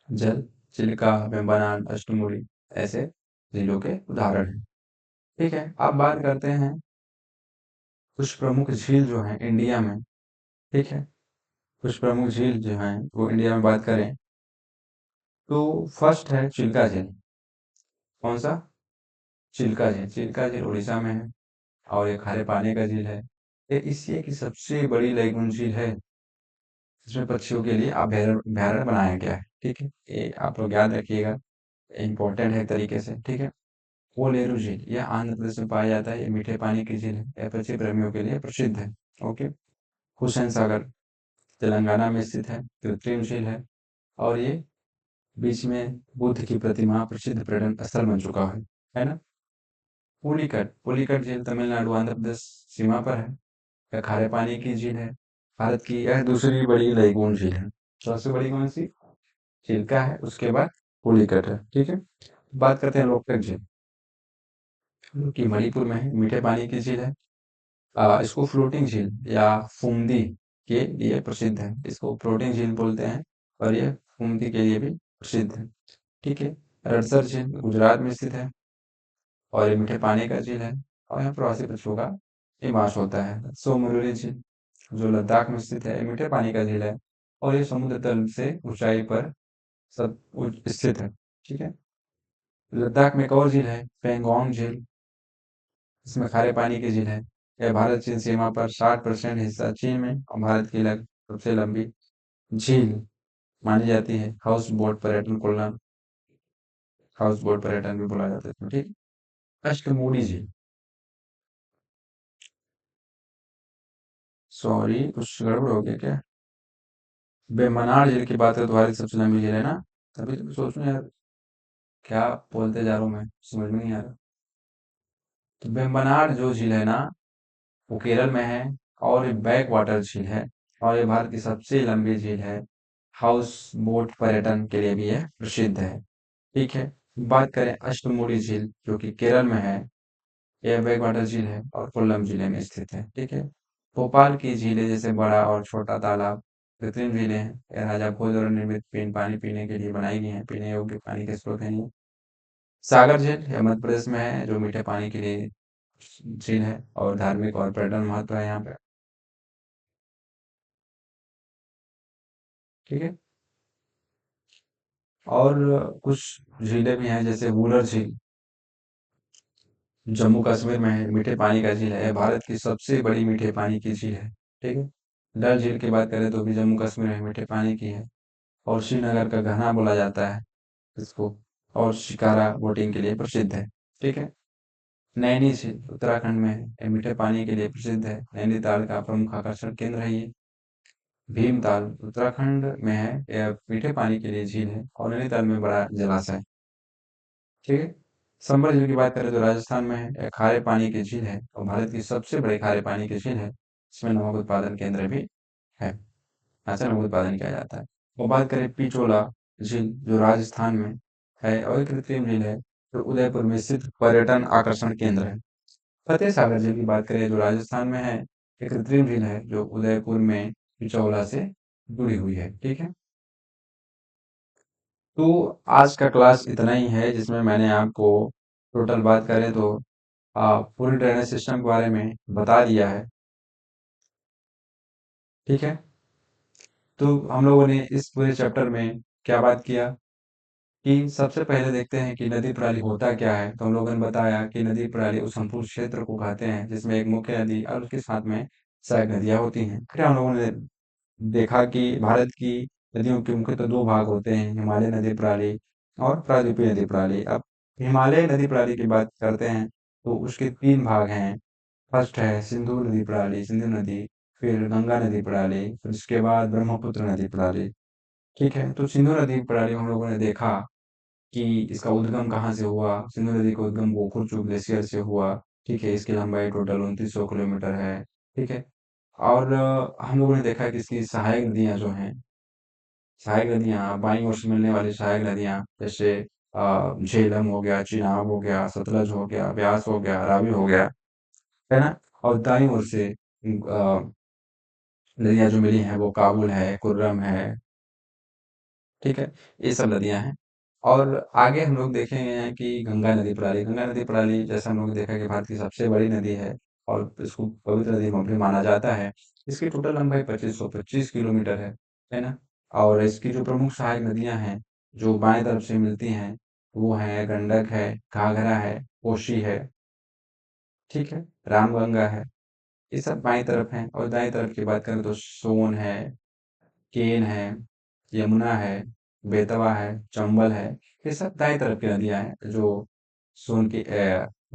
जल, चिल्का, वेम्बनाड, अष्टमुडी ऐसे झीलों के उदाहरण हैं। ठीक है, अब बात करते हैं कुछ प्रमुख झील जो हैं इंडिया में। ठीक है, कुछ प्रमुख झील जो हैं वो इंडिया में बात करें तो फर्स्ट है चिल्का झील। कौन सा? चिल्का झील। चिल्का झील उड़ीसा में है और ये खारे पानी का झील है। ये एशिया की सबसे बड़ी लैगून झील है, जिसमें पक्षियों के लिए अभयारण्य बनाया गया है। ठीक है, ये आप लोग याद रखिएगा, इम्पोर्टेंट है एक तरीके से। ठीक है, कोलेरू झील यह आंध्र प्रदेश में पाया जाता है। ये मीठे पानी की झील है, यह पक्षी प्रेमियों के लिए प्रसिद्ध है। ओके, हुसैन सागर तेलंगाना में स्थित है, कृत्रिम झील है और ये बीच में बुद्ध की प्रतिमा प्रसिद्ध पर्यटन स्थल बन चुका है ना। पुलिकट पुलिकट झील तमिलनाडु आंध्र प्रदेश सीमा पर है। यह खारे पानी की झील है, भारत की यह दूसरी बड़ी लैगून झील है। सबसे बड़ी कौन सी? चिल्का है, उसके बाद पुलिकट है। ठीक है, बात करते हैं लोकटक झील, जो कि मणिपुर में है, मीठे पानी की झील है। इसको फ्लोटिंग झील या फुमदी के लिए प्रसिद्ध है। इसको फ्लोटिंग झील बोलते हैं और ये फुमदी के लिए भी प्रसिद्ध है। ठीक है, रणसर झील गुजरात में स्थित है और ये मीठे पानी का झील है और यहाँ प्रवासी पक्षियों का निवास होता है। सोमरुरी झील जो लद्दाख में स्थित है, ये मीठे पानी का झील है और ये समुद्र तल से ऊंचाई पर स्थित है। ठीक है, लद्दाख में एक और झील है पेंगोंग झील, इसमें खारे पानी की झील है। यह भारत चीन सीमा पर 60% हिस्सा चीन में और भारत की सबसे लंबी झील मानी जाती है। हाउस बोट पर्यटन भी बोला जाता है इसमें। ठीक, अष्टमूडी झील, सॉरी कुछ गड़बड़ हो गया क्या? बेमनार झील की बात है तो भारत की सबसे लंबी झील है ना। तभी तो सोच रहा हूँ यार, क्या बोलते जा रहा हूँ मैं, समझ में नहीं आ रहा। तो बेम्बनाड जो झील है ना, वो केरल में है और ये बैक वाटर झील है और ये भारत की सबसे लंबी झील है। हाउस बोट पर्यटन के लिए भी यह प्रसिद्ध है। ठीक है, बात करें अष्टमुडी झील जो कि केरल में है। यह बैक वाटर झील है और कोल्लम जिले में स्थित है। ठीक है, भोपाल की झीलें जैसे बड़ा और छोटा तालाब कृत्रिम झीलें हैं। यह राजा भोज द्वारा निर्मित पानी पीने के लिए बनाई गई हैं, पीने योग्य पानी के स्रोत हैं ये। सागर झील यह मध्य प्रदेश में है, जो मीठे पानी के लिए झील है और धार्मिक और पर्यटन महत्व है यहाँ पे। ठीक है, और कुछ झीलें भी हैं जैसे वुलर झील, जम्मू कश्मीर में है, मीठे पानी का झील है। यह भारत की सबसे बड़ी मीठे पानी की झील है। ठीक है, डल झील की बात करें तो भी जम्मू कश्मीर में मीठे पानी की है और श्रीनगर का घना बोला जाता है इसको, और शिकारा बोटिंग के लिए प्रसिद्ध है। ठीक है, नैनी झील उत्तराखंड में है, यह मीठे पानी के लिए प्रसिद्ध है। नैनीताल का प्रमुख आकर्षण केंद्र है ये। भीमताल उत्तराखंड में है, यह मीठे पानी के लिए झील है और नैनीताल में बड़ा जलाशय है। ठीक है, संबर झील की बात करें तो राजस्थान में है, यह खारे पानी की झील है और भारत की सबसे बड़ी खारे पानी की झील है। इसमें नमक उत्पादन केंद्र भी है। ढांचा नमक उत्पादन किया जाता है। और बात करें पिचोला झील जो राजस्थान में है और एक कृत्रिम झील है जो उदयपुर में स्थित पर्यटन आकर्षण केंद्र है। फतेह सागर झील की बात करें जो राजस्थान में है, एक कृत्रिम झील है जो उदयपुर में पिचौला से जुड़ी हुई है। ठीक है, तो आज का क्लास इतना ही है जिसमें मैंने आपको टोटल बात करें तो पूरी ड्रेनेज सिस्टम के बारे में बता दिया है। ठीक है, तो हम लोगों ने इस पूरे चैप्टर में क्या बात किया कि सबसे पहले देखते हैं कि नदी प्रणाली होता क्या है। तो हम लोगों ने बताया कि नदी प्रणाली उस संपूर्ण क्षेत्र को कहते हैं जिसमें एक मुख्य नदी और उसके साथ में सहायक नदियां होती हैं। फिर हम लोगों ने देखा कि भारत की नदियों के मुख्यतः दो भाग होते हैं, हिमालय नदी प्रणाली और प्रायद्वीपीय नदी प्रणाली। अब हिमालय नदी प्रणाली की बात करते हैं तो उसके तीन भाग हैं। फर्स्ट है सिंधु नदी प्रणाली, सिंधु नदी, फिर गंगा नदी प्रणाली, फिर उसके बाद ब्रह्मपुत्र नदी प्रणाली। ठीक है, तो सिंधु नदी प्रणाली हम लोगों ने देखा कि इसका उद्गम कहाँ से हुआ। सिंधु नदी का उद्गम गोखुरचू ग्लेशियर से हुआ। ठीक है, इसकी लंबाई टोटल 2900 किलोमीटर है। ठीक है, और हम लोगों ने देखा कि इसकी सहायक नदियां जो हैं, सहायक नदियां बाईं ओर से मिलने वाली सहायक नदियां जैसे झेलम हो गया, चिनाब हो गया, सतलज हो गया, ब्यास हो गया, रावी हो गया, है ना। और दाईं ओर से नदियां जो मिली हैं वो काबुल है, कुर्रम है। ठीक है, ये सब नदियां हैं। और आगे हम लोग देखेंगे कि गंगा नदी प्रणाली जैसे हम लोग ने देखा कि भारत की सबसे बड़ी नदी है और इसको पवित्र नदी में भी माना जाता है। इसकी टोटल लंबाई 2525 किलोमीटर है ना। और इसकी जो प्रमुख सहायक नदियां हैं जो बाएं तरफ से मिलती हैं वो है गंडक है, घाघरा है, कोशी है। ठीक है, रामगंगा है। ये सब बाईं तरफ हैं और दाईं तरफ की बात करें तो सोन है, केन है, यमुना है, बेतवा है, चंबल है। ये सब दाएं तरफ की नदियां हैं जो सोन की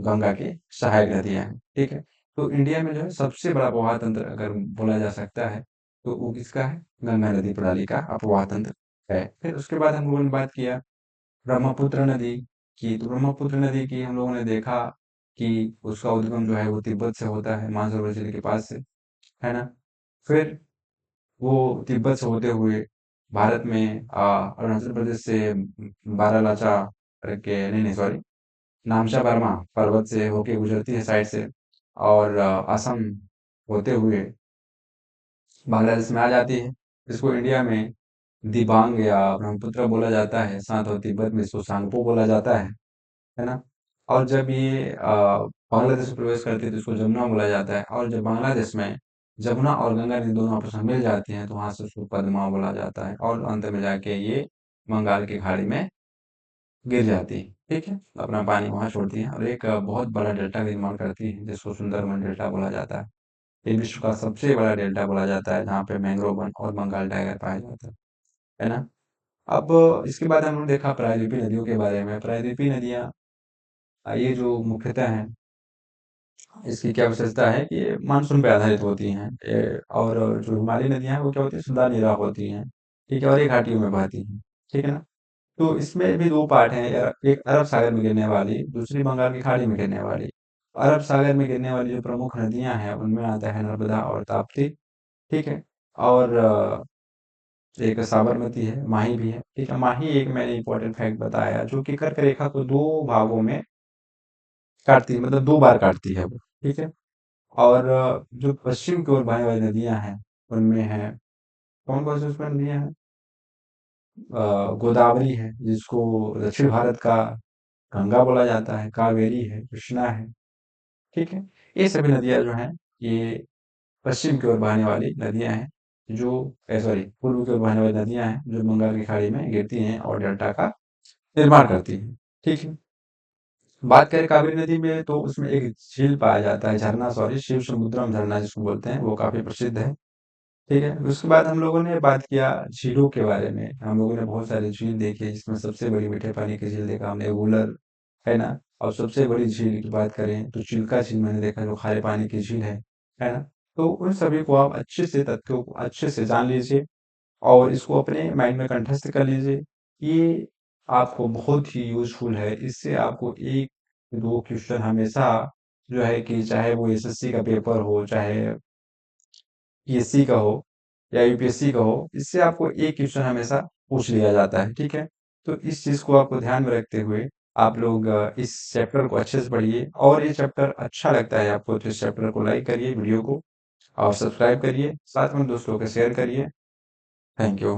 गंगा की सहायक नदियां हैं। ठीक है, तो इंडिया में जो है सबसे बड़ा प्रवाह तंत्र अगर बोला जा सकता है तो वो किसका है, गंगा नदी प्रणाली का प्रवाह तंत्र है। फिर उसके बाद हम लोगों ने बात किया ब्रह्मपुत्र नदी की। तो ब्रह्मपुत्र नदी की हम लोगों ने देखा कि उसका उद्गम जो है वो तिब्बत से होता है, मानसरोवर जिले के पास से, है ना। फिर वो तिब्बत से होते हुए भारत में अरुणाचल प्रदेश से बारालाचा करके, नहीं नहीं सॉरी, नामचा बर्मा पर्वत से होके गुजरती है साइड से और असम होते हुए बांग्लादेश में आ जाती है। इसको इंडिया में दिबांग या ब्रह्मपुत्र बोला जाता है, साथ और तिब्बत में इसको सांगपो बोला जाता है ना। और जब ये बांग्लादेश में प्रवेश करती है तो इसको जमुना बोला जाता है। और जब बांग्लादेश में जमुना और गंगा नदी दोनों आपस में मिल जाती हैं तो वहां से उसको पद्मा बोला जाता है और अंत में जाके ये बंगाल की खाड़ी में गिर जाती है। ठीक है, अपना पानी वहां छोड़ती है और एक बहुत बड़ा डेल्टा का निर्माण करती है जिसको सुंदरबन डेल्टा बोला जाता है। ये विश्व का सबसे बड़ा डेल्टा बोला जाता है जहाँ पे मैंग्रोव वन और बंगाल टाइगर पाया जाता है ना। अब इसके बाद हमने देखा प्रायद्वीपीय नदियों के बारे में। प्रायद्वीपीय नदियां ये जो मुख्यतः हैं, इसकी क्या विशेषता है कि ये मानसून पे आधारित होती हैं। और जो हिमालयी नदियां हैं वो क्या होती है, सुधार निरा होती हैं। ठीक है, और ये घाटियों में बहती हैं। ठीक है ना। तो इसमें भी दो पार्ट हैं, एक अरब सागर में गिरने वाली, दूसरी बंगाल की खाड़ी में गिरने वाली। अरब सागर में गिरने वाली जो प्रमुख नदियां हैं उनमें आता है नर्मदा और ताप्ती। ठीक है, और एक साबरमती है, माही भी है। ठीक है, माही एक मैंने इंपॉर्टेंट फैक्ट बताया जो कि कर्क रेखा को दो भागों में काटती है, मतलब दो बार काटती है वो। ठीक है, और जो पश्चिम की ओर बहने वाली नदियां हैं उनमें है, कौन कौन सी उसमें नदियां हैं, गोदावरी है जिसको दक्षिण भारत का गंगा बोला जाता है, कावेरी है, कृष्णा है। ठीक है, ये सभी नदियां जो हैं ये पश्चिम की ओर बहने वाली नदियां हैं जो, सॉरी, पूर्व की ओर बहने वाली नदियां हैं जो बंगाल की खाड़ी में गिरती हैं और डेल्टा का निर्माण करती हैं। ठीक है, बात करें कावेरी नदी में तो उसमें एक झील पाया जाता है, झरना, सॉरी, शिव समुद्रम झरना जिसको बोलते हैं, वो काफी प्रसिद्ध है। ठीक है, उसके बाद हम लोगों ने बात किया झीलों के बारे में। हम लोगों ने बहुत सारी झील देखी जिसमें सबसे बड़ी मीठे पानी की झील देखा हमने, वुलर, है ना। और सबसे बड़ी झील की बात करें तो चिल्का झील मैंने देखा जो खारे पानी की झील है ना। तो उन सभी को आप अच्छे से तथ्यों को अच्छे से जान लीजिए और इसको अपने माइंड में कंठस्थ कर लीजिए। ये आपको बहुत ही यूजफुल है। इससे आपको एक दो क्वेश्चन हमेशा जो है कि चाहे वो एसएससी का पेपर हो चाहे पीएससी का हो या यूपीएससी का हो, इससे आपको एक क्वेश्चन हमेशा पूछ लिया जाता है, ठीक है? तो इस चीज़ को आपको ध्यान में रखते हुए आप लोग इस चैप्टर को अच्छे से पढ़िए, और ये चैप्टर अच्छा लगता है आपको तो इस चैप्टर को लाइक करिए वीडियो को, और सब्सक्राइब करिए, साथ में दोस्तों को शेयर करिए। Thank you.